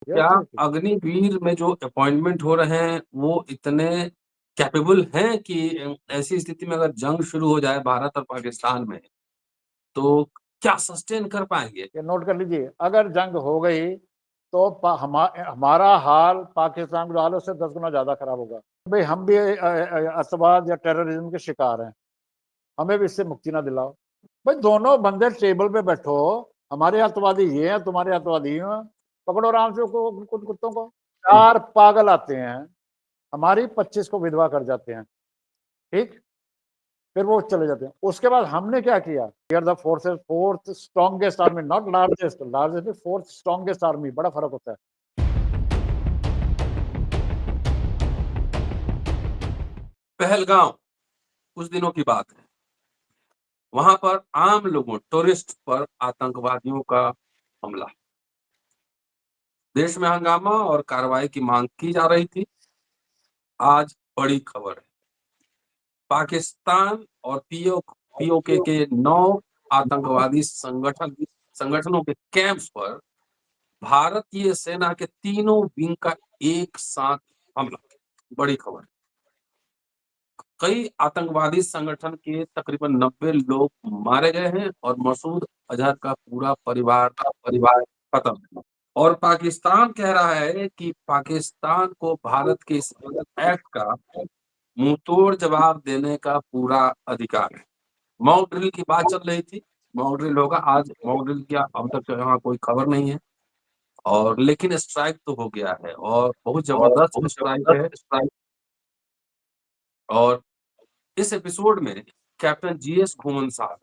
क्या yes yes. Agniveer में जो अपॉइंटमेंट हो रहे हैं वो इतने कैपेबल हैं कि ऐसी स्थिति में अगर जंग शुरू हो जाए भारत और पाकिस्तान में, तो क्या सस्टेन कर पाएँगे? ये नोट कर लीजिए, अगर जंग हो गई तो हमारा हाल पाकिस्तान के हालों से 10 गुना ज़्यादा खराब होगा। भाई हम भी अतवाद या टेररिज्म के शिकार हैं, हमें भी इससे मुक्ति ना दिलाओ। भाई दोनों बंदे टेबल पे बैठो, हमारे अतवादी ये हैं, तुम्हारे अतवादी ये हैं, पकड़ो आराम से कुत्तों को। 4 पागल आते हैं, हमारी 25 को विधवा कर जाते हैं, ठीक? फिर वो चले जाते हैं। उसके बाद हमने क्या किया? We are the fourth strongest army, not largest, largest fourth strongest army, बड़ा फर्क होता है। पहलगाम, कुछ दिनों की बात है। वहां पर आम लोगों, टूरिस्ट पर आतंकवादियों का हमला। देश में हंगामा और कार्रवाई की मांग की जा रही थी। आज बड़ी खबर है, पाकिस्तान और पीओके के 9 आतंकवादी संगठनों के कैंप्स पर भारतीय सेना के तीनों विंग का एक साथ हमला। बड़ी खबर। कई आतंकवादी संगठन के तकरीबन 90 लोग मारे गए हैं और मसूद अजहर का पूरा परिवार खत्म है। और पाकिस्तान कह रहा है कि पाकिस्तान को भारत के इस एक्ट का मुंहतोड़ जवाब देने का पूरा अधिकार है। मॉक ड्रिल की बात चल रही थी, मॉक ड्रिल होगा आज। मॉक ड्रिल की अब तक यहाँ कोई खबर नहीं है, और लेकिन स्ट्राइक तो हो गया है और बहुत जबरदस्त स्ट्राइक है। और इस एपिसोड में कैप्टन जीएस घुमन साहब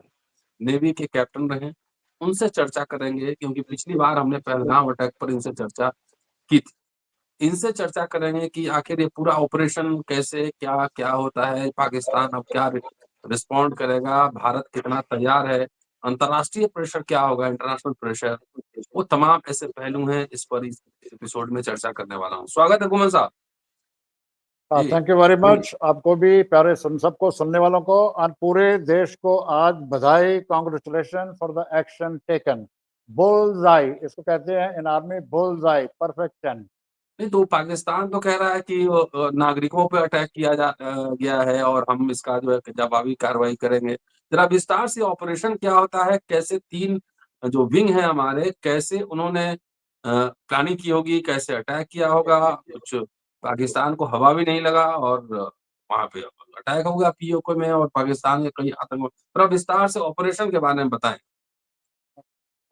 नेवी के कैप्टन रहे, उनसे चर्चा करेंगे क्योंकि पिछली बार हमने पहलगाम अटैक पर इनसे चर्चा की थी। इनसे चर्चा करेंगे कि आखिर ये पूरा ऑपरेशन कैसे क्या होता है, पाकिस्तान अब क्या रिस्पॉन्ड करेगा, भारत कितना तैयार है, अंतर्राष्ट्रीय प्रेशर क्या होगा, इंटरनेशनल प्रेशर, वो तमाम ऐसे पहलू हैं। इस पर इस एपिसोड में चर्चा करने वाला हूँ। स्वागत है घुमन साहब ji. Thank you very much. आपको भी, प्यारे सबको सुनने वालों को और पूरे देश को आज बधाई, congratulation for the action taken. Bullseye इसको कहते हैं इन आर्मी, बुल्सआई, परफेक्ट 10। नहीं तो पाकिस्तान तो कह रहा है कि नागरिकों पे अटैक गया है और हम इसका जो है जवाबी कार्रवाई करेंगे। जरा विस्तार से ऑपरेशन क्या होता है, कैसे 3 जो विंग है हमारे, कैसे उन्होंने प्लानिंग की होगी, कैसे अटैक किया होगा। कुछ पाकिस्तान को हवा भी नहीं लगा और वहां पे अटैक होगा पीओके में और पाकिस्तान के कई आतंक। थोड़ा विस्तार से ऑपरेशन के बारे में बताएं।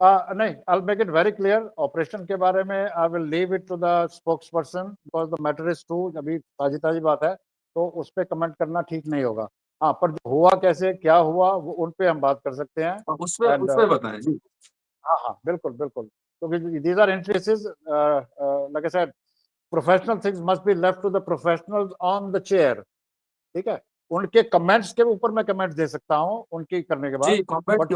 नहीं, I will make it very clear. Operation के बारे में I will leave it to the spokesperson because the matter is true. अभी ताजी ताजी बात है तो उस पर कमेंट करना ठीक नहीं होगा। हाँ, पर जो हुआ कैसे, क्या हुआ, वो उन पे हम बात कर सकते हैं। एंड उसमें बताएं जी। हाँ हाँ, बिल्कुल बिल्कुल, क्योंकि these are interested, like I said, professional things must be left to the professionals on the chair. ठीक है, उनके कमेंट्स के ऊपर मैं कमेंट दे सकता हूँ उनकी करने के बाद, जी, बट कॉम्बैट के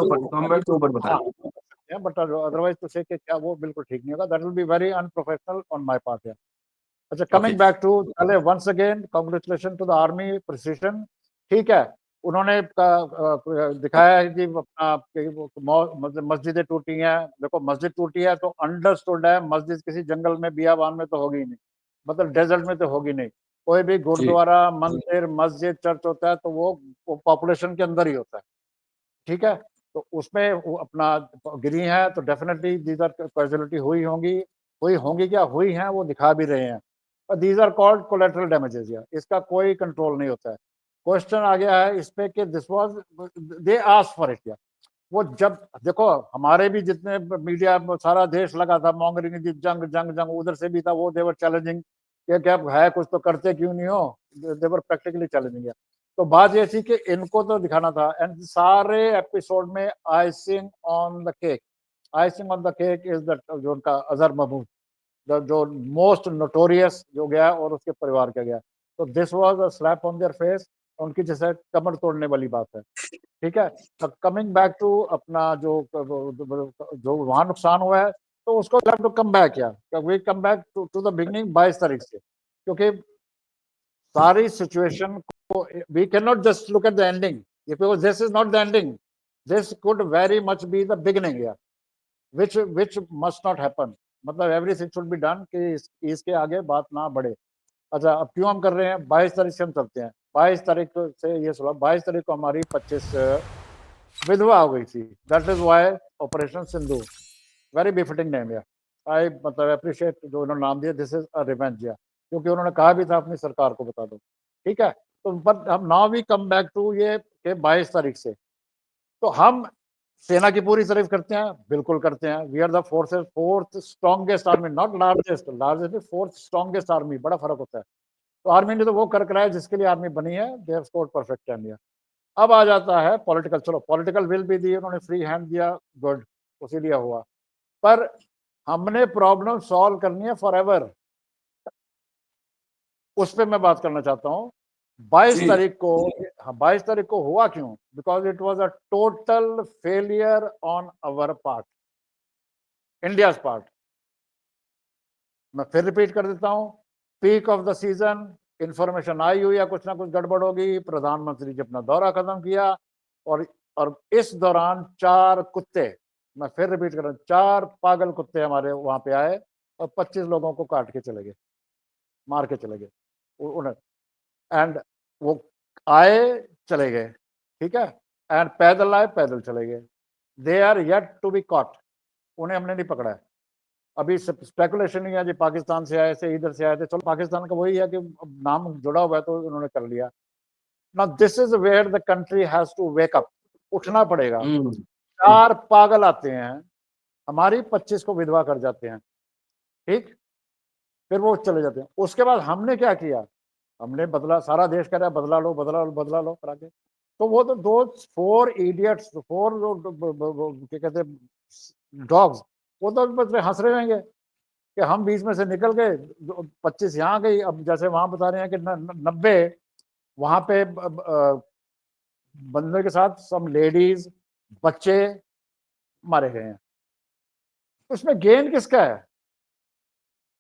ऊपर हाँ, बताएं। बट अदरवाइज तो से क्या, वो बिल्कुल ठीक नहीं होगा। That will be very unprofessional on my part. अच्छा, ओके कमिंग बैक टू, पहले once again congratulation to the army precision. ठीक है, उन्होंने दिखाया है कि अपना मस्जिदें टूटी हैं। देखो, मस्जिद टूटी है तो अंडरस्टूड है, मस्जिद किसी जंगल में बियाबान में तो होगी नहीं, मतलब डेजर्ट में तो होगी नहीं। कोई भी जी गुरुद्वारा, मंदिर, मस्जिद, चर्च होता है तो वो पॉपुलेशन के अंदर ही होता है। ठीक है, तो उसमें वो अपना गिरी है तो डेफिनेटली दीज आर कैजुअलिटी हुई होंगी क्या हुई हैं, वो दिखा भी रहे हैं। और these are called collateral damages. या इसका कोई कंट्रोल नहीं होता है। क्वेश्चन आ गया है इस पे कि this was, they asked for it. या वो जब देखो, हमारे भी जितने मीडिया, सारा देश लगा था मॉन्गरिंग, जंग जंग जंग, उधर से भी था, वो देवर चैलेंजिंग कि क्या है, कुछ तो करते क्यों नहीं हो। देवर प्रैक्टिकली चैलेंजिंग। तो बात ये थी कि इनको तो दिखाना था। एंड सारे एपिसोड में icing on the cake, icing on the cake is the जो उनका अजहर महमूद, जो मोस्ट नोटोरियस जो गया और उसके परिवार का गया। तो this was a slap on their face, उनकी जैसे कमर तोड़ने वाली बात है। ठीक है, कमिंग बैक टू अपना जो वहां नुकसान हुआ है, तो उसको टू कम बैक। या we come back to the beginning 22 तारीख से, क्योंकि सारी सिचुएशन को, we can not just look at the ending, because this is not the ending, this could very much be the beginning, या which must not happen. मतलब everything should be done कि इसके आगे बात ना बढ़े। अच्छा, अब क्यों हम कर रहे हैं? 22 तारीख से हम चलते हैं। 22 तारीख से ये सुना, 22 तारीख को हमारी 25 विधवा हो गई थी। That is why operation Sindhu, very befitting name या आई मतलब अप्रिशिएट जो उन्होंने नाम दिया, दिस इज अ रिवेंज या, क्योंकि उन्होंने कहा भी था अपनी सरकार को बता दो, ठीक है। तो बट हम now we come back to ये कि 22 तारीख से तो हम सेना की पूरी तारीफ करते हैं, बिल्कुल करते हैं। We are the forces fourth strongest army, not largest, largest fourth strongest army, बड़ा फर्क होता है। तो आर्मी ने तो वो कर कराया जिसके लिए आर्मी बनी है, they have scored perfect time दिया। अब आ जाता है पॉलिटिकल, चलो पॉलिटिकल विल भी दी, उन्होंने फ्री हैंड दिया, गुड, उसी लिया हुआ। पर हमने प्रॉब्लम सॉल्व करनी है फॉर एवर, उस पर मैं बात करना चाहता हूँ। 22 जी तारीख को, हाँ 22 तारीख को हुआ क्यों? Because it was a total failure on our part, India part. मैं फिर रिपीट कर देता हूँ, peak of the season, information आई हुई है कुछ ना कुछ गड़बड़ होगी, प्रधानमंत्री जी अपना दौरा खत्म किया, और इस दौरान 4 कुत्ते, मैं फिर रिपीट कर रहा हूँ, 4 पागल कुत्ते हमारे वहां पे आए और 25 लोगों को काट के चले गए, मार के चले गए उन्हें। एंड वो आए, चले गए, ठीक है, एंड पैदल आए, पैदल चले गए। They are yet to be caught, उन्हें हमने नहीं पकड़ा है। अभी स्पेकुलेशन ही है जी पाकिस्तान से आए थे, इधर से आए थे, चलो पाकिस्तान का वही है कि नाम जुड़ा हुआ है तो उन्होंने कर लिया। Now this is where the country has to wake up, उठना पड़ेगा। 4 पागल आते हैं, हमारी 25 को विधवा कर जाते हैं, ठीक, फिर वो चले जाते हैं। उसके बाद हमने क्या किया? हमने बदला, सारा देश कह रहा है बदला लो बदला लो बदला लो करा के। तो वो तो दो 4 इडियट्स, 4 क्या कहते हैं डॉग्स, वो तो बस हंस रहे होंगे कि हम बीच में से निकल गए, 25 यहाँ गई। अब जैसे वहां बता रहे हैं कि 90 वहां पे बंदे के साथ सब लेडीज बच्चे मारे गए हैं। उसमें गेन किसका है?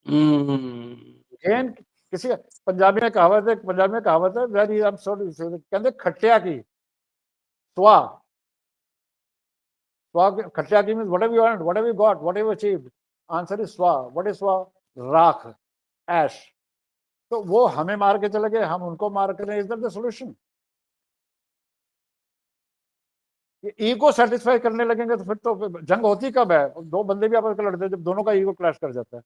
गेन किसी का? पंजाबी में कहावत है, वेरी आई एम सॉरी, कहते खट्टिया की स्वा, खट्टिया की means what have you earned, what have you got, what have you achieved? Answer is स्वा। व्हाट इज स्वा? राख, ऐश। तो वो हमें मार के चले गए, हम उनको मार कर, is that the solution? Ego satisfy करने लगेंगे तो फिर तो जंग होती कब है? 2 बंदे भी आपस में लड़ते हैं जब दोनों का ईगो क्लैश कर जाता है।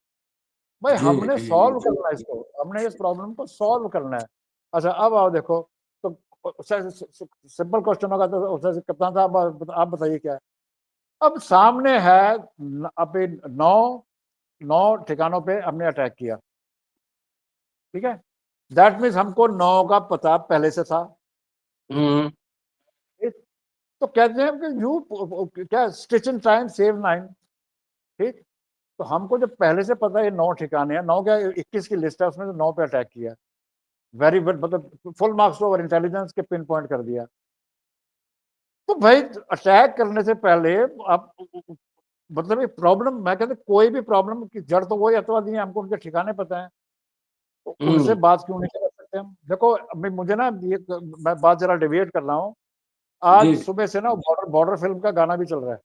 भाई जी हमने जी सॉल्व जी करना है इसको, हमने इस प्रॉब्लम को सॉल्व करना है। अच्छा अब आओ देखो, तो सिंपल क्वेश्चन होगा, तो कप्तान साहब आप बताइए क्या है? अब सामने है अभी 9 ठिकानों पे हमने अटैक किया, ठीक है, दैट मीन्स हमको 9 का पता पहले से था। तो कहते हैं कि यू क्या स्टिच इन टाइम सेव 9, ठीक। तो हमको जब पहले से पता है 9 ठिकाने हैं, 9 क्या 21 की लिस्ट है, उसमें से 9 पे अटैक किया, वेरी गुड, मतलब फुल मार्क्स ओवर इंटेलिजेंस के पिन पॉइंट कर दिया। तो भाई अटैक करने से पहले आप मतलब ये प्रॉब्लम, मैं कहते कोई भी प्रॉब्लम की जड़ तो वही अथवा है, हमको उनके ठिकाने पता है, तो उनसे बात क्यों नहीं कर सकते हम? देखो अभी मुझे ना ये, मैं बात जरा डिविएट कर रहा हूँ। आज जी सुबह से ना बॉर्डर बॉर्डर फिल्म का गाना भी चल रहा है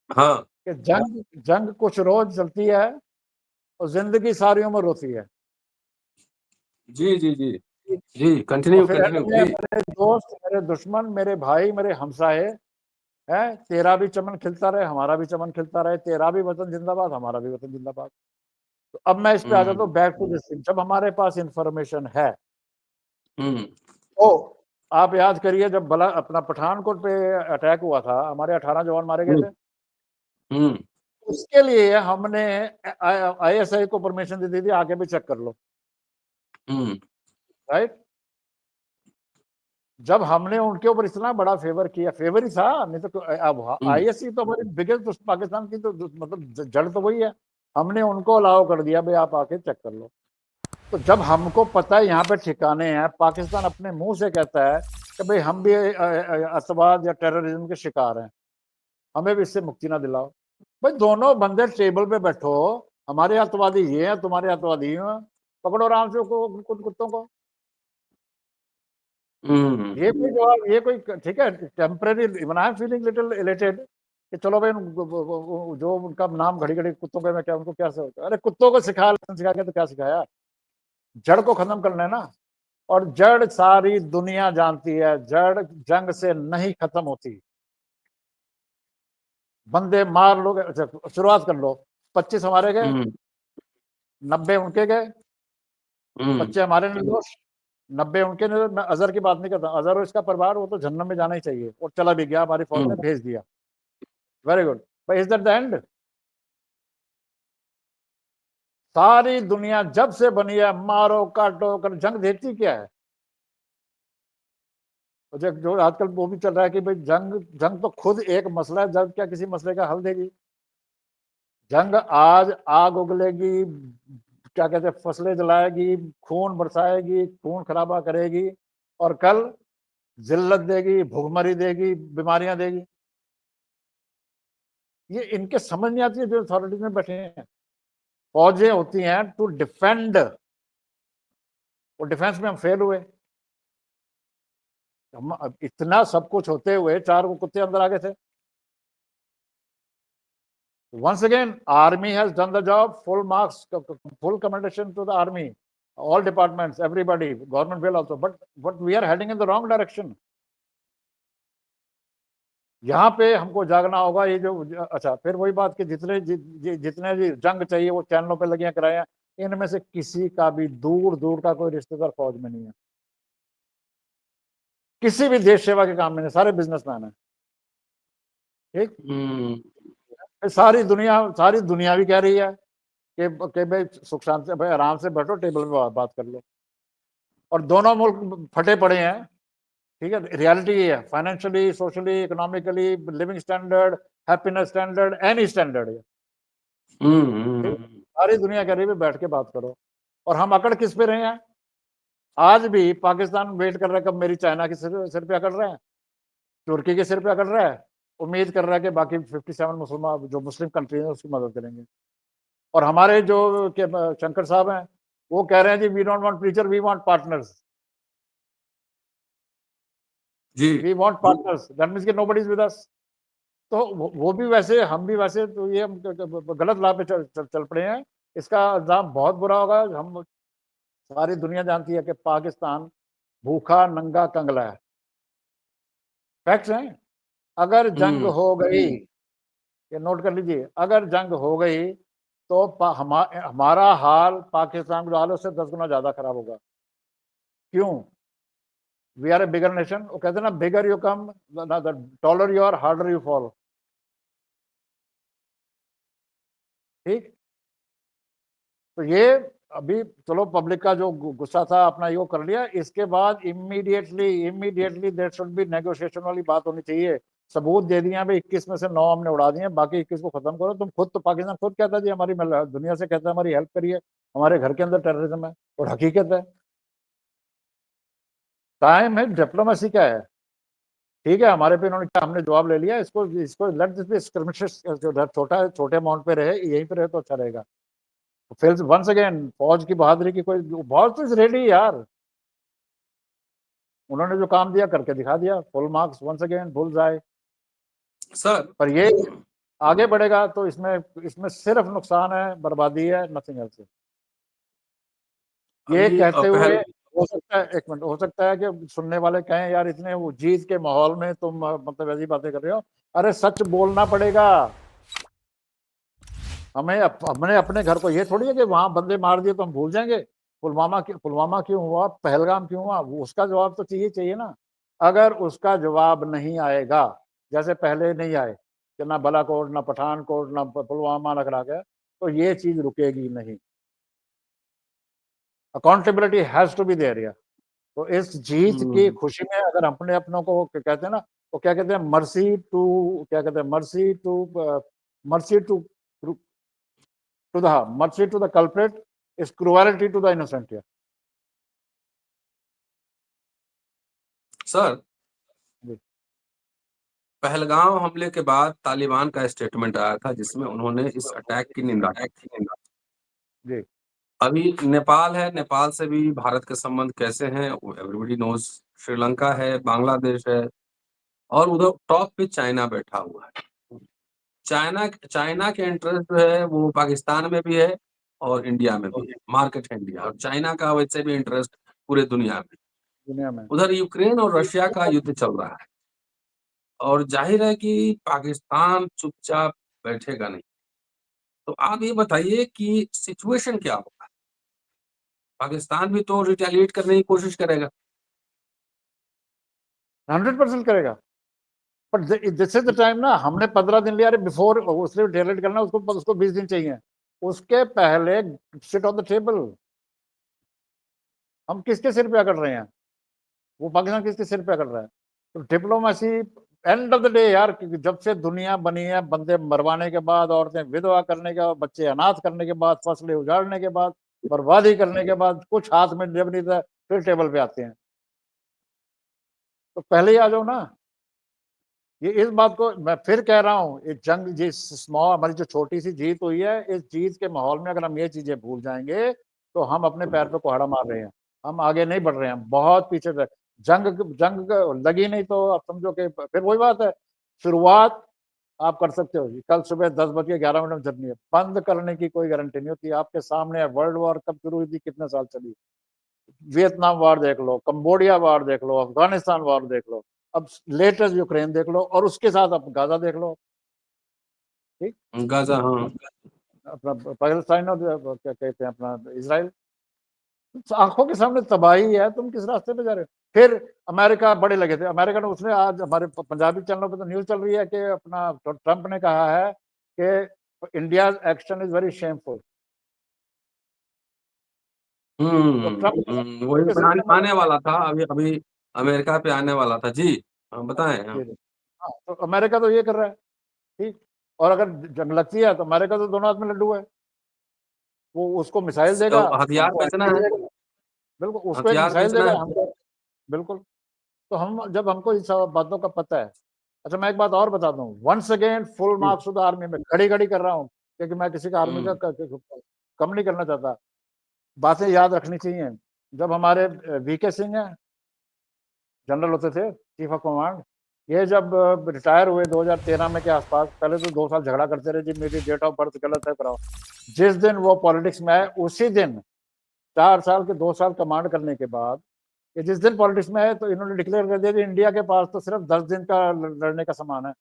हाँ कि जंग जंग कुछ रोज चलती है और जिंदगी सारी उम्र रोती है। जी जी जी जी, और कंटिन्यू फिर एंड कंटिन्यू में प्लीज। मेरे दोस्त, मेरे दुश्मन, मेरे भाई, मेरे हमसाए हैं, तेरा भी चमन खिलता रहे, हमारा भी चमन खिलता रहे, तेरा भी वतन जिंदाबाद, हमारा भी वतन जिंदाबाद। तो अब मैं इस पे आ जाता हूँ, बैक टू दिस थिंग। जब हमारे पास इंफॉर्मेशन है तो आप याद करिए, जब बला अपना पठानकोट पे अटैक हुआ था, हमारे 18 जवान मारे गए थे। उसके लिए हमने ISI को परमिशन दे दी थी, आके भी चेक कर लो, राइट। जब हमने उनके ऊपर इतना बड़ा फेवर किया, फेवर ही था, नहीं तो अब ISI तो हमारी बिगेस्ट पाकिस्तान की तो मतलब जड़ तो वही है, हमने उनको अलाउ कर दिया, भाई आप आके चेक कर लो। तो जब हमको पता है यहाँ पे ठिकाने हैं, पाकिस्तान अपने मुंह से कहता है कि भाई हम भी अतवाद या टेररिज्म के शिकार हैं, हमें भी इससे मुक्ति ना दिलाओ। भाई दोनों बंदे टेबल पे बैठो, हमारे अतवादी ये हैं, तुम्हारे अतवादी ये हैं, पकड़ो आराम से कुत्तों को। ये कोई जवाब, ये कोई, ठीक है, temporary, I am feeling little elated कि चलो भाई जो उनका नाम घड़ी घड़ी कुत्तों के, मैं क्या उनको क्या से, अरे कुत्तों को सिखा के तो क्या सिखाया, जड़ को खत्म करना है ना। और जड़ सारी दुनिया जानती है, जड़ जंग से नहीं खत्म होती। बंदे मार लोगे, अच्छा शुरुआत कर लो, 25 हमारे गए, 90 उनके गए, 25 हमारे निर्दोष, 90 उनके निर्दोष। मैं अजहर की बात नहीं करता, अजहर और इसका परिवार वो तो जन्नत में जाना ही चाहिए, और चला भी गया, हमारी फौज ने भेज दिया, very good, but is that the end? सारी दुनिया जब से बनी है मारो काटो कर, जंग देखती क्या है? जो आजकल वो भी चल रहा है कि भाई जंग जंग तो खुद एक मसला है, जंग क्या किसी मसले का हल देगी? जंग आज आग उगलेगी, क्या कहते हैं, फसलें जलाएगी, खून बरसाएगी, खून खराबा करेगी, और कल जिल्लत देगी, भूखमरी देगी, बीमारियां देगी। ये इनके समझ नहीं आती है जो अथॉरिटीज में बैठे हैं। फौजें होती हैं टू डिफेंड, और डिफेंस में हम फेल हुए। हम इतना सब कुछ होते हुए 4 वो कुत्ते अंदर आ गए थे। Once again, army has done the job, full marks, full commendation to the army, all departments, everybody, government will also, but we are heading in the wrong direction. यहाँ पे हमको जागना होगा। ये जो, अच्छा फिर वही बात कि जितने जंग चाहिए वो चैनलों पे लगियां कराए हैं, इनमें से किसी का भी दूर दूर का कोई रिश्तेदार फौज में नहीं है, किसी भी देश सेवा के काम में नहीं, सारे बिजनेसमैन है। ठीक, सारी दुनिया भी कह रही है कि भाई सुख शांति से, भाई आराम से बैठो, टेबल पे बात कर लो। और दोनों मुल्क फटे पड़े हैं, ठीक है, रियलिटी ये है, financially, socially, economically, living standard, happiness standard, any standard है। सारी दुनिया कह रही है बैठ के बात करो, और हम अकड़ किस पे रहे हैं? आज भी पाकिस्तान वेट कर रहा है कब मेरी चाइना के सिर पे अकड़ रहा है, तुर्की के सिर पे अकड़ रहा है, उम्मीद कर रहा है कि बाकी 57 मुसलमान जो मुस्लिम कंट्री है उसकी मदद करेंगे। और हमारे जो शंकर साहब हैं वो कह रहे हैं जी we don't want preacher, we want partners, we want partners, that means कि नोबडी इज विद अस। तो वो भी वैसे, हम भी वैसे, तो ये हम गलत राह पे चल पड़े हैं। इसका अंजाम बहुत बुरा होगा। हम, सारी दुनिया जानती है कि पाकिस्तान भूखा नंगा कंगला है, फैक्ट्स हैं। अगर जंग हो गई, ये नोट कर लीजिए, अगर जंग हो गई तो हमारा हाल पाकिस्तान के हाल उससे 10 गुना ज्यादा खराब होगा। क्यों? We are a bigger nation. वो कहते हैं ना, bigger you come, taller you are, harder you fall. ठीक, तो ये अभी चलो पब्लिक का जो गुस्सा था अपना यो कर लिया, इसके बाद immediately there should be negotiation वाली बात होनी चाहिए। सबूत दे दिया भाई, 21 में से 9 हमने उड़ा दिए, बाकी 21 को खत्म करो। तुम खुद तो, पाकिस्तान खुद कहता है जी हमारी, दुनिया से कहता है हमारी हेल्प करिए, हमारे घर के अंदर टेररिज्म है, और हकीकत है। टाइम है डिप्लोमेसी का है, ठीक है। हमारे पे इन्होंने क्या, हमने जवाब ले लिया, इसको इसको लेट दिस स्कर्मिशेस छोटे अमाउंट पे रहे, यहीं पे रहे तो अच्छा रहेगा। फिर वंस अगेन फौज की बहादुरी की कोई, बहुत तो रेडी यार, उन्होंने जो काम दिया करके दिखा दिया, फुल मार्क्स, वंस अगेन भूल जाए सर। पर ये आगे बढ़ेगा तो इसमें सिर्फ नुकसान है, बर्बादी है, नथिंग एल्स। ये कहते हुए हो सकता है, एक मिनट, हो सकता है कि सुनने वाले कहें यार इतने वो जीत के माहौल में तुम मतलब ऐसी बातें कर रहे हो। अरे सच बोलना पड़ेगा हमें। हमने अपने घर को, ये थोड़ी है कि वहां बंदे मार दिए तो हम भूल जाएंगे। पुलवामा क्यों हुआ, पहलगाम क्यों हुआ, उसका जवाब तो चाहिए ना। अगर उसका जवाब नहीं आएगा, जैसे पहले नहीं आए कि ना बालाकोट, ना पठानकोट, ना पुलवामा, ना करा गया, तो ये चीज रुकेगी नहीं। Accountability has to be there यार। तो इस जीत की खुशी में अगर अपने अपनों को कहते हैं ना, वो क्या कहते हैं, मर्सी टू, क्या कहते हैं, mercy to the culprit is cruelty to the innocent. Sir, Pahalgam हमले के बाद तालिबान का स्टेटमेंट आया था जिसमें उन्होंने इस अटैक की निंदा की थी। अभी नेपाल है, नेपाल से भी भारत के संबंध कैसे हैं एवरीबॉडी नोज। श्रीलंका है, बांग्लादेश है, और उधर टॉप पे चाइना बैठा हुआ है। चाइना के इंटरेस्ट जो है वो पाकिस्तान में भी है और इंडिया में भी है, मार्केट है इंडिया, और चाइना का वैसे भी इंटरेस्ट पूरे दुनिया में। दुनिया में। उधर यूक्रेन और रशिया का युद्ध चल रहा है और जाहिर है कि पाकिस्तान चुपचाप बैठेगा नहीं। तो आप ये बताइए कि सिचुएशन क्या होगा? पाकिस्तान भी तो रिटेलिएट करने की कोशिश करेगा। 100% करेगा। But this is the time ना, हमने 15 दिन लिया, अरे बिफोर उसने डिलीट करना उसको 20 दिन चाहिए, उसके पहले सिट ऑन द टेबल। हम किसके सिर पे अकड़ रहे हैं? वो पाकिस्तान किसके सिर पे अकड़ रहा है? तो diplomacy end of the day यार, क्योंकि जब से दुनिया बनी है, बंदे मरवाने के बाद, औरतें विधवा करने के बाद, बच्चे अनाथ करने के बाद, फसलें उजाड़ने के बाद, बर्बादी करने के बाद, कुछ हाथ में जब नहीं था फिर टेबल पे आते हैं। तो पहले ही आ जाओ ना। ये इस बात को मैं फिर कह रहा हूँ, इस जंग जिस स्मॉल हमारी जो छोटी सी जीत हुई है, इस जीत के माहौल में अगर हम ये चीजें भूल जाएंगे तो हम अपने पैर पे कुहाड़ा मार रहे हैं, हम आगे नहीं बढ़ रहे हैं, बहुत पीछे रहे। जंग लगी नहीं तो अब समझो कि फिर वही बात है, शुरुआत आप कर सकते हो, कल सुबह 10:11 में जर्नी है, बंद करने की कोई गारंटी नहीं होती। आपके सामने है, वर्ल्ड वॉर कब शुरू हुई थी, कितने साल चली, वियतनाम वार देख लो, कंबोडिया वार देख लो, अफगानिस्तान वार देख लो, अब लेटेस्ट यूक्रेन देख लो, और उसके साथ अब गाजा देख लो। ठीक, गाजा, हाँ। अपना पाकिस्तान और क्या कहते हैं अपना इसराइल, आंखों के सामने तबाही है, तुम किस रास्ते पे जा रहे हो? फिर अमेरिका बड़े लगे थे, अमेरिका ने, उसने आज हमारे पंजाबी चैनलों पे तो न्यूज चल रही है कि अपना ट्रंप ने कहा है कि India action is very shameful. तो ट्रंप वही के मैं सामने आने वाला था, अभी अभी अमेरिका पे आने वाला था जी। हाँ, बताएं। हाँ। हाँ, तो अमेरिका तो ये कर रहा है। ठीक, और अगर जंग लगती है तो अमेरिका तो दोनों हाथ में लड्डू है, वो उसको मिसाइल देगा, हथियार हमको बेचना है, बिल्कुल उसको एक हथियार मिसाइल बेचना देगा, है। हमको बिल्कुल। तो हम जब हमको इन सब बातों का पता है। अच्छा, मैं एक बात और बता दूं, once again full hmm, marks to the army में घड़ी घड़ी कर रहा हूँ, क्योंकि मैं किसी का आर्मी का कम नहीं करना चाहता। बातें याद रखनी चाहिए। जब हमारे वीके सिंह है, जनरल होते थे, चीफ ऑफ कमांड, ये जब रिटायर हुए 2013 में के आसपास, पहले तो 2 साल झगड़ा करते रहे जी मेरी डेट ऑफ बर्थ गलत है, कराओ। जिस दिन वो पॉलिटिक्स में आए उसी दिन, 4 साल के 2 साल कमांड करने के बाद, ये जिस दिन पॉलिटिक्स में आए तो इन्होंने डिक्लेयर कर दिया कि इंडिया के पास तो सिर्फ 10 दिन का लड़ने का सामान है।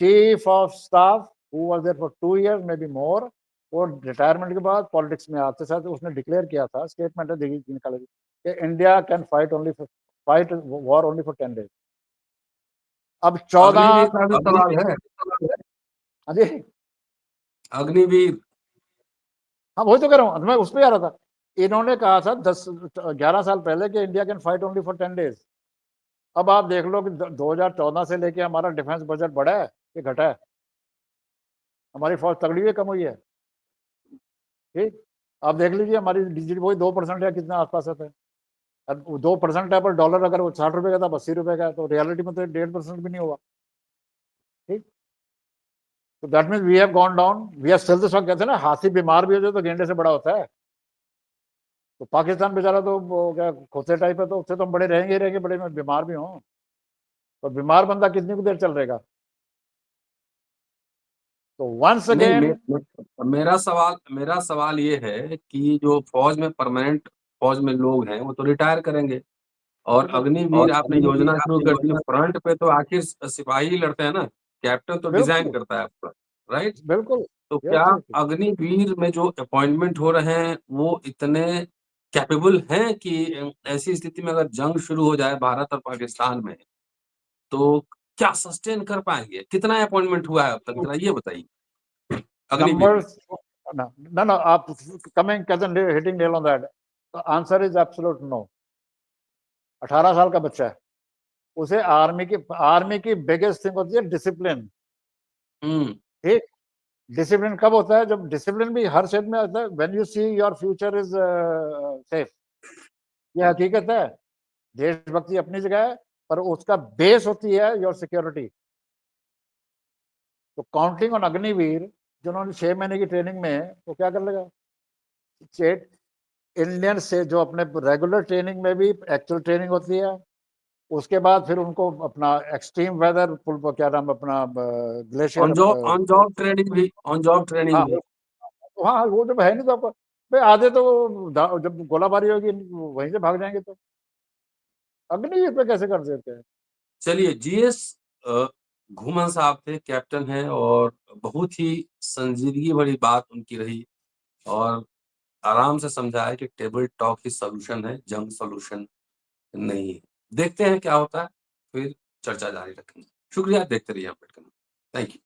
Chief of staff who was there for 2 years maybe more, वो रिटायरमेंट के बाद पॉलिटिक्स में आते साथ उसने डिक्लेयर किया था, स्टेटमेंट है देखिए निकाले, कि India can fight war only for 10 days। अब 14, अग्निवीर का भी सवाल है। हाँ जी, अग्निवीर। हाँ वही तो कह रहा हूँ, मैं उस पर आ रहा था। इन्होंने कहा था 10-11 साल पहले कि India can fight only for 10 days। अब आप देख लो कि 2014 से लेके हमारा डिफेंस बजट बढ़ा है कि घटा है? हमारी फौज तगड़ी है, कम हुई है? ठीक, आप देख लीजिए हमारी जीडीपी वही 2% है, कितना आसपास है। अब 2% है, पर डॉलर अगर वो 60 रुपए का था, 80 रुपए का है, तो रियलिटी में तो 1.5% भी नहीं हुआ। ठीक, तो that mean we have gone down, we are still the strong. कहते हैं ना, हाथी बीमार भी हो जाए तो गेंडे से बड़ा होता है। तो पाकिस्तान बेचारा तो वो क्या खोते टाइप है, तो उससे तो हम बड़े रहेंगे ही रहेंगे, बड़े में बीमार भी हों। तो बीमार बंदा कितनी देर चल रहेगा? तो वंस नहीं, अगेन, मेरा सवाल ये है कि जो फौज में परमानेंट फौज में लोग हैं वो तो रिटायर करेंगे, और बिल्कुल अग्निवीर आपने योजना शुरू कर दी, फ्रंट पे तो आखिर सिपाही ही लड़ते हैं ना, कैप्टन तो डिजाइन बिल्कुल करता है आपका, राइट? बिल्कुल, तो यस क्या यस। अग्निवीर में जो अपॉइंटमेंट हो रहे हैं वो इतने कैपेबल हैं कि ऐसी स्थिति में अगर जंग शुरू हो जाए भारत और पाकिस्तान में, तो क्या सस्टेन कर पाएंगे? कितना अपॉइंटमेंट हुआ है अब तक, जरा ये बताइए अग्निवीर में। numbers, no, no, no, coming cousin hitting nail on that. The answer is absolute no। 18 साल का बच्चा है, उसे आर्मी की बिगेस्ट थिंग होती है डिसिप्लिन। हम्म। ठीक, डिसिप्लिन कब होता है? जब डिसिप्लिन भी हर क्षेत्र में होता है, when you see your future is safe. ये हकीकत है। देशभक्ति अपनी जगह है, पर उसका बेस होती है योर सिक्योरिटी। तो काउंटिंग ऑन अग्निवीर, जिन्होंने 6 महीने की ट्रेनिंग में, वो क्या कर लेगा? स्टेट इंडियन से जो अपने रेगुलर ट्रेनिंग में भी एक्चुअल ट्रेनिंग होती है, उसके बाद फिर उनको अपना एक्सट्रीम वेदर, क्या नाम अपना ग्लेशियर, ऑन जॉब ट्रेनिंग भी, ऑन जॉब ट्रेनिंग हाँ भी। हाँ, वो जब है नहीं तो आपको भाई आधे तो जब गोलाबारी होगी वहीं से भाग जाएंगे, तो अग्निवीर पे कैसे कर देते हैं। चलिए, जीएस घुमन साहब थे, कैप्टन है, और बहुत ही संजीदगी भरी बात उनकी रही, और आराम से समझाया कि टेबल टॉक ही सॉल्यूशन है, जंग सॉल्यूशन नहीं है। देखते हैं क्या होता है, फिर चर्चा जारी रखेंगे। शुक्रिया, देखते रहिए अम्बेडकर। Thank you.